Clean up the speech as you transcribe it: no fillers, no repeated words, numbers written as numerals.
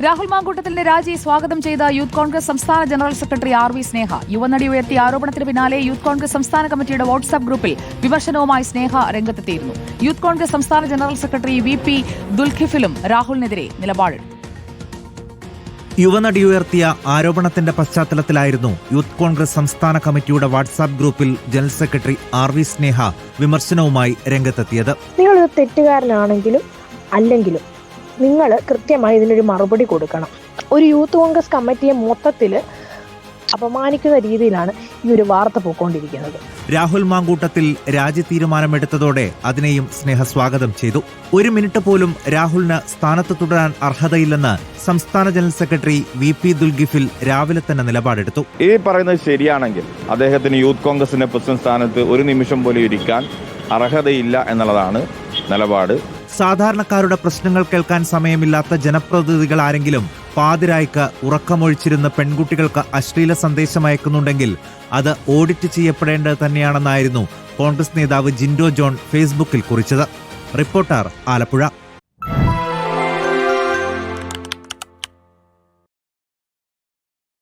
രാഹുൽ മാങ്കൂട്ടത്തിന്റെ രാജി സ്വാഗതം ചെയ്ത യൂത്ത് കോൺഗ്രസ് സംസ്ഥാന ജനറൽ സെക്രട്ടറി RV സ്നേഹ. യുവനടി ഉയർത്തിയ ആരോപണത്തിന് പിന്നാലെ യൂത്ത് കോൺഗ്രസ് സംസ്ഥാന കമ്മിറ്റിയുടെ വാട്സ്ആപ്പ് ഗ്രൂപ്പിൽ വിമർശനവുമായി സ്നേഹ രംഗത്തെത്തിയിരുന്നു. യൂത്ത് കോൺഗ്രസ് സംസ്ഥാന ജനറൽ സെക്രട്ടറി VP ദുൽഖിഫിലും രാഹുലിനെതിരെ നിലപാടെടുത്തു. യുവനടി ഉയർത്തിയ ആരോപണത്തിന്റെ പശ്ചാത്തലത്തിലായിരുന്നു യൂത്ത് കോൺഗ്രസ് സംസ്ഥാന കമ്മിറ്റിയുടെ വാട്സ്ആപ്പ് ഗ്രൂപ്പിൽ ജനറൽ സെക്രട്ടറി RV സ്നേഹ വിമർശനവുമായി രംഗത്തെത്തിയത്. നിങ്ങളൊരു തെറ്റുകാരനാണെങ്കിലും അല്ലെങ്കിലും നിങ്ങൾ കൃത്യമായി ഇതിനൊരു മറുപടി കൊടുക്കണം. ഒരു യൂത്ത് കോൺഗ്രസ് കമ്മിറ്റിയെ മൊത്തത്തിൽ അപമാനിക്കുന്ന രീതിയിലാണ് ഈ ഒരു വാർത്ത പോയിക്കൊണ്ടിരിക്കുന്നത്. രാഹുൽ മാങ്കൂട്ടത്തിൽ രാജി തീരുമാനമെടുത്തതോടെ അതിനെയും സ്നേഹ സ്വാഗതം ചെയ്തു. ഒരു മിനിറ്റ് പോലും രാഹുലിന് സ്ഥാനത്ത് തുടരാൻ അർഹതയില്ലെന്ന് സംസ്ഥാന ജനറൽ സെക്രട്ടറി VP ദുൽഖിഫിൽ രാവിലെ തന്നെ നിലപാടെടുത്തു. ഈ പറയുന്നത് ശരിയാണെങ്കിൽ അദ്ദേഹത്തിന് യൂത്ത് കോൺഗ്രസിന്റെ പ്രസിഡന്റ് സ്ഥാനത്ത് ഒരു നിമിഷം പോലും ഇരിക്കാൻ അർഹതയില്ല എന്നുള്ളതാണ് നിലപാട്. സാധാരണക്കാരുടെ പ്രശ്നങ്ങൾ കേൾക്കാൻ സമയമില്ലാത്ത ജനപ്രതിനിധികൾ ആരെങ്കിലും പാതിരായ്ക്ക് ഉറക്കമൊഴിച്ചിരുന്ന് പെൺകുട്ടികൾക്ക് അശ്ലീല സന്ദേശം അയക്കുന്നുണ്ടെങ്കിൽ അത് ഓഡിറ്റ് ചെയ്യപ്പെടേണ്ടത് തന്നെയാണെന്നായിരുന്നു കോൺഗ്രസ് നേതാവ് ജിൻഡോ ജോൺ ഫേസ്ബുക്കിൽ കുറിച്ചത്. റിപ്പോർട്ടർ, ആലപ്പുഴ.